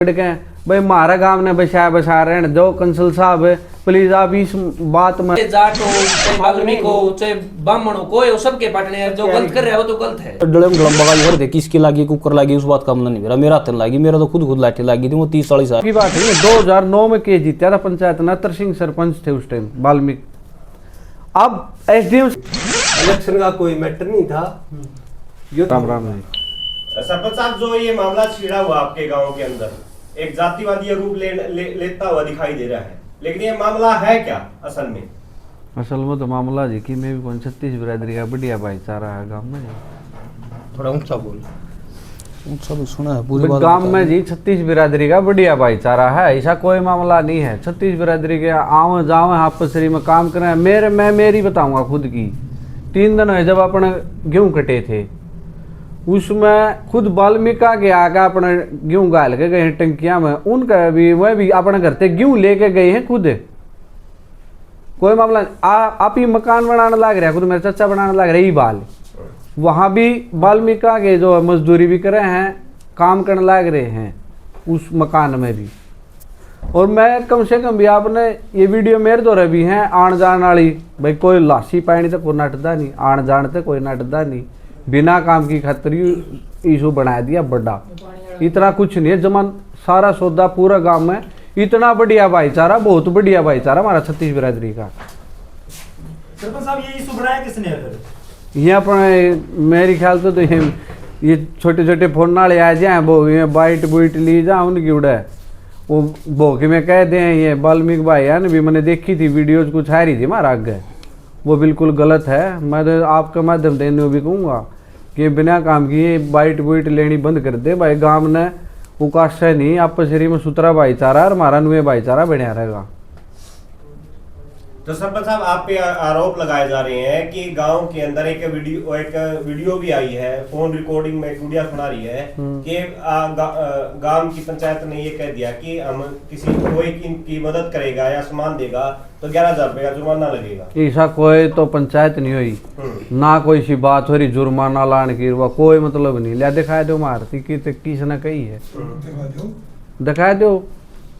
के भाई हमारा गांव ने बसा रहे हैं जो कंसल साहब है, प्लीज आप इस बात में जाट हो चाहे वाल्मीकि हो चाहे ब्राह्मण हो कोई हो सबके पटने हैं। जो गलत कर रहा है वो तो गलत है। डलम डलम बगाल भर दे किसकी लागी कुकर लागी उस बात का हमला नहीं मेरा हाथ लागी मेरा तो खुद लाठी लागी थी वो 30-40 साल की बात है। 2009 में केस जीता था पंचायत, नतर सिंह सरपंच थे उस टाइम वाल्मीकि। अब एसडीएम इलेक्शन का कोई मैटर नहीं था। राम राम नहीं। सरपंच साहब, जो ये मामला छिड़ा हुआ आपके गांव के अंदर एक जातिवादी रूप लेता हुआ दिखाई दे रहा है, लेकिन ये मामला है क्या असल में? असल में तो मामला जी कि मैं भी 36 बिरादरी का बढ़िया भाईचारा है गांव में जी। थोड़ा ऊंचा बोल। ऊंचा भी सुना है पूरी बात गांव में जी 36 बिरादरी का बढ़िया भाईचारा है, ऐसा कोई मामला नहीं है। 36 बिरादरी के आवे जावे आपसरी में काम करें। मैं मेरी बताऊंगा खुद की। 3 दिन है जब अपने गेहूं कटे थे, उसमें खुद वाल्मीकि के आगे अपने गेहूं गाल के गए हैं टंकिया में। उनका भी वह भी अपने घर से गेहूं लेके गए हैं खुद। कोई मामला आप ही मकान बनाने लग रहे हैं, खुद मेरे चाचा बनाने लग रहे ही बाल। वहाँ भी वाल्मीकि के जो मजदूरी भी कर रहे हैं, काम करने लग रहे हैं उस मकान में भी। और मैं कम से कम भी आपने ये वीडियो मेरे द्वारा भी हैं आन जान वाली, भाई कोई लाशी पानी तो कोई नटदा नहीं, आन जान तो कोई नटदा नहीं। बिना काम की खातिर इशू बना दिया बड़ा। इतना कुछ नहीं है जमान सारा सौदा पूरा गांव में। इतना बढ़िया भाईचारा, बहुत बढ़िया भाईचारा हमारा 36 बिरादरी का। सरपंच साहब ये इशू बनाया किसने है? ये अपने मेरे ख्याल से तो ये छोटे छोटे फोन वाले आ जाए वो बाइट बुइट ली जा उनकी उड़ा वो भोके में कह दें ये वाल्मीकि भाई है ना भी मैंने देखी थी वीडियोज कुछ आ रही थी हमारा आगे, वो बिल्कुल गलत है। मैं तो आपके माध्यम से इन्हें भी कहूँगा कि बिना काम किए बाइट बुइट लेनी बंद कर दे। भाई गांव ने उकाश से नहीं आपसरी में सुतरा भाईचारा और हमारा नुए भाईचारा बढ़िया रहेगा। तो सरपंच साहब, आप पे आरोप लगाए जा रहे हैं कि गांव के अंदर एक वीडियो भी आई है, फोन रिकॉर्डिंग में एक वीडियो सुना रही है कि गांव की पंचायत ने ये कह दिया कि हम किसी कोई इनकी मदद करेगा या सामान देगा तो 11,000 रुपए का जुर्माना लगेगा। ऐसा कोई तो पंचायत नहीं हुई ना, कोई सी बात हो रही जुर्माना लाने की, वह कोई मतलब नहीं। लिया दिखाए दो मारती की किसने कही है, दिखाए दो।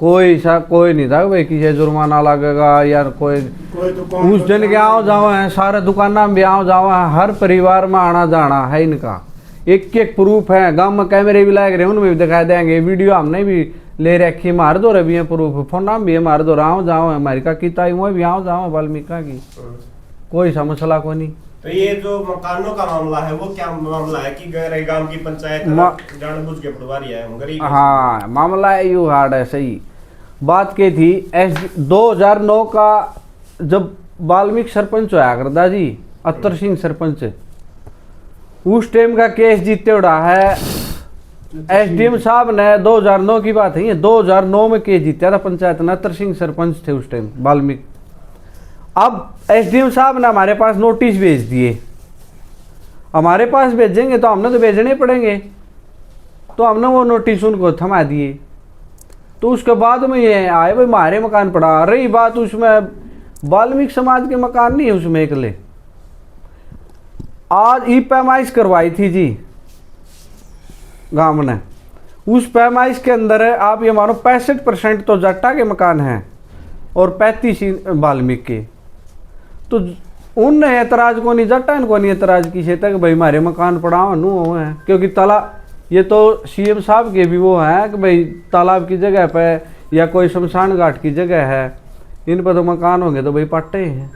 कोई ऐसा कोई नहीं था भाई किसी जुर्माना लगेगा या कोई तो उस दिन के आओ जाओ है, सारे दुकाना में भी आओ जाओ है, हर परिवार में आना जाना है इनका। एक एक प्रूफ है, गांव में कैमरे भी लग रहे हैं उनमें भी दिखाई देंगे। वीडियो हमने भी ले रखी, मार दो रही है प्रूफ, फोन नाम भी है मार दो आओ जाओ है हमारी का किता हुआ भी आओ जाओ वाल्मीकि की। कोई सा मसला को नहीं। तो ये जो मकानों का मामला है वो क्या मामला है कि गांव की पंचायत जानबूझ के पटवारी है, हम गरीब। हाँ मामला यू हार्ड है। सही बात की थी 2009 का जब वाल्मीकि सरपंच होया करता जी, अत्तर सिंह सरपंच, उस टाइम का केस जीते उड़ा है एसडीएम साहब ने। 2009 की बात है, 2009 में केस जीता था पंचायत में, अत्तर सिंह सरपंच थे उस टाइम वाल्मीकि। अब एसडीएम साहब ने हमारे पास नोटिस भेज दिए। हमारे पास भेजेंगे तो हमने तो भेजने पड़ेंगे, तो हमने वो नोटिस उनको थमा दिए। तो उसके बाद में ये आए भाई हमारे मकान पड़ा। रही बात उसमें वाल्मीकि समाज के मकान नहीं है उसमें एकले। आज ई पैमाइश करवाई थी जी गांव ने। उस पैमाइश के अंदर है आप ये मानो 65% तो जट्टा के मकान हैं और 35 वाल्मीकि के। तो उनने एतराज को नहीं, जट्टा इनको नहीं एतराज की तक भाई हमारे मकान पड़ा नु है। क्योंकि तला ये तो सीएम साहब के भी वो है कि भाई तालाब की जगह पे या कोई शमशान घाट की जगह है, इन पर तो मकान होंगे तो भाई पट्टे हैं।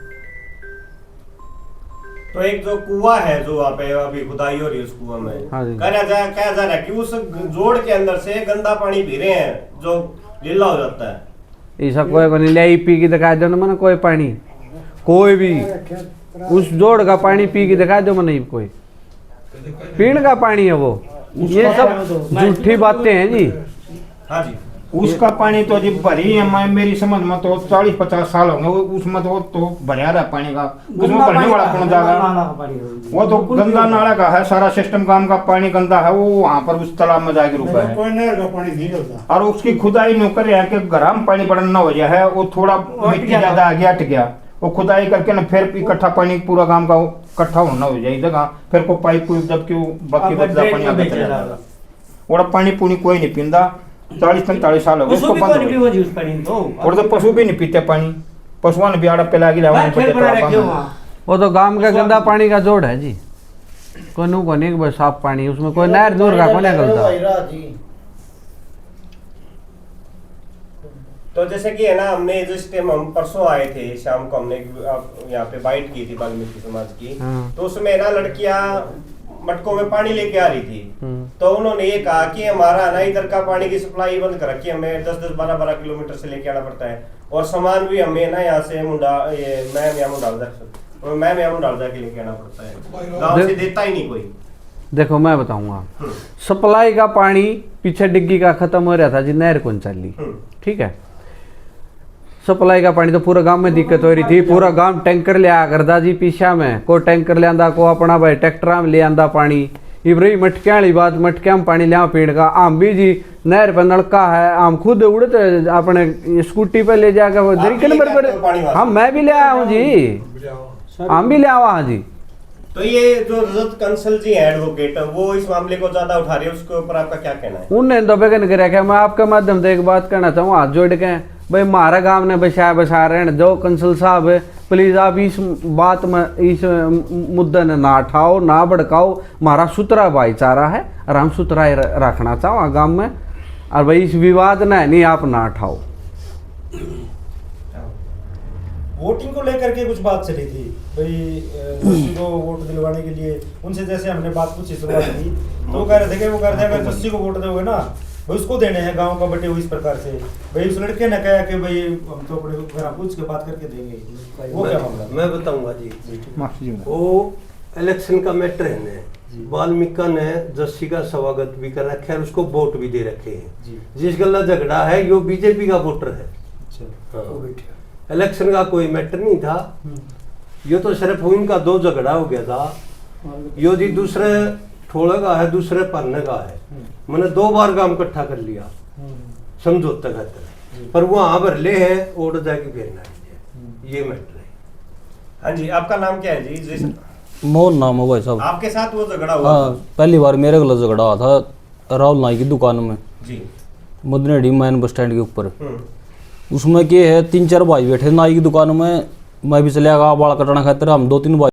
तो एक जो कुआं है जो वहाँ पे अभी खुदाई हो रही है उस कुआं में कहा जा रहा है कि उस जोड़ के अंदर से गंदा पानी पी रहे हैं जो लीला हो जाता है। ऐसा कोई नहीं ले पी के दिखा दो मैंने कोई पानी, कोई भी उस जोड़ का पानी पी के दिखा दो मैंने, कोई पीने का पानी है वो। ये सब झूठी बातें हैं जी। हाँ जी, उसका पानी तो जी भरी है। मैं मेरी समझ में तो 40-50 साल होंगे उसमें तो भरिया रहा पानी का, उसमें भरने वाला कौन जाएगा? वो तो गंदा नाला का है सारा सिस्टम, काम का पानी गंदा है वो वहाँ पर उस तालाब में जाके रुका है। और उसकी खुदाई नौकर है कि गरम पानी पड़ना न हो गया है, वो थोड़ा मिट्टी ज्यादा आ गया, हट गया, वो खुदाई करके ना फिर इकट्ठा पानी पूरा गांव का इकट्ठा होना हो जाए जगह, फिर को पाइप जबकि बाकी बचता पानी आगे चला जाएगा। और पानी पुनी कोई नहीं पींदा। 40-45 साल हो गए उसको बंद हो गया। और तो पशु भी नहीं पीते पानी, पशुओं ने भी आड़ा पे लागी लावा वो तो गांव का गंदा पानी का जोड़ है जी, कोई नू कोनी बस साफ पानी, उसमें कोई नहर दूर का कोने गलता। तो जैसे कि है ना, हमने जिस टाइम हम परसों आए थे शाम को, हमने यहाँ पे बाइट की थी वाल्मीकि समाज की, तो उसमें ना लड़कियां मटकों में पानी लेके आ रही थी। तो उन्होंने ये कहा कि हमारा ना इधर का पानी की सप्लाई बंद कर रखी है, हमें 10-12 किलोमीटर से लेके आना पड़ता है, और सामान भी हमें ना यहाँ से मैम या मुंडाल जाके लेके आना पड़ता है, गाँव से देता ही नहीं कोई। देखो मैं बताऊंगा, सप्लाई का पानी पीछे डिग्गी का खत्म हो रहा था जी, नहर कौन चली, ठीक है। सप्लाई का पानी तो पूरा गांव में दिक्कत हो रही थी, पूरा गांव टैंकर ले आया करता जी पीछा में, को टैंकर ले आंदा, को अपना भाई ट्रैक्टर में ले आंदा पानी। इबरी मटकिया वाली बात, मटकिया में पानी लिया पीड़ का, आम भी जी नहर पर नलका है, आम खुद उड़ते अपने स्कूटी पे ले जाकर हम मैं भी ले आया हूँ जी, हम भी ले आवा जी। तो ये जो रजत कंसल जी हैं एडवोकेट, वो इस मामले को ज्यादा उठा रहे हैं, उसके ऊपर आपका क्या कहना है? उनने तो बेगन कर रखा है। मैं आपके माध्यम से एक बात कहना चाहूँ, हाथ जोड़ के भाई हमारा गांव ने बसा रहे हैं, जो कंसल साहब है प्लीज आप इस बात में, इस मुद्दे ने ना उठाओ, ना भड़काओ। हमारा सुथरा भाईचारा है और हम सुथरा ही रखना चाहो गांव में, और भाई इस विवाद ना नहीं आप ना उठाओ। वोटिंग को लेकर के कुछ बात चली थी भाई, जस्सी को वोट दिलवाने के लिए उनसे जैसे हमने बात पूछी शुरुआत की, तो वो कह रहे थे अगर जस्सी को वोट दोगे ना भाई उसको देने हैं गांव का बटे हुए इस प्रकार से। भाई उस लड़के ने कहा कि भाई हम तो अपने घर पूछ के बात करके देंगे, वो क्या मामला? मैं बताऊंगा जी। वो इलेक्शन का मैटर है ना, वाल्मीकि ने जस्सी का स्वागत भी कर रखा है और उसको वोट भी दे रखे हैं। जिस गला झगड़ा है यो बीजेपी का वोटर है, इलेक्शन का कोई मैटर नहीं था। यो तो सिर्फ उनका 2 झगड़ा हो गया था, यो जी दूसरे ठोड़े का है, दूसरे पन्ने का है, मैंने 2 बार काम इकट्ठा कर लिया समझौता खातर, पर वो वहां भर ले है ओट जाके फेरना है, ये मैटर है। हाँ जी, आपका नाम क्या है जी? मोहन नाम है भाई साहब। आपके साथ वो झगड़ा हुआ? हाँ, पहली बार मेरे गलत झगड़ा हुआ था राहुल नाई की दुकान में जी, मुदनेडी मैन बस स्टैंड के ऊपर। उसमें क्या है, 3-4 भाई बैठे नाई की दुकान में, मैं भी चले गया बाल कटाना खातिर, हम 2-3 भाई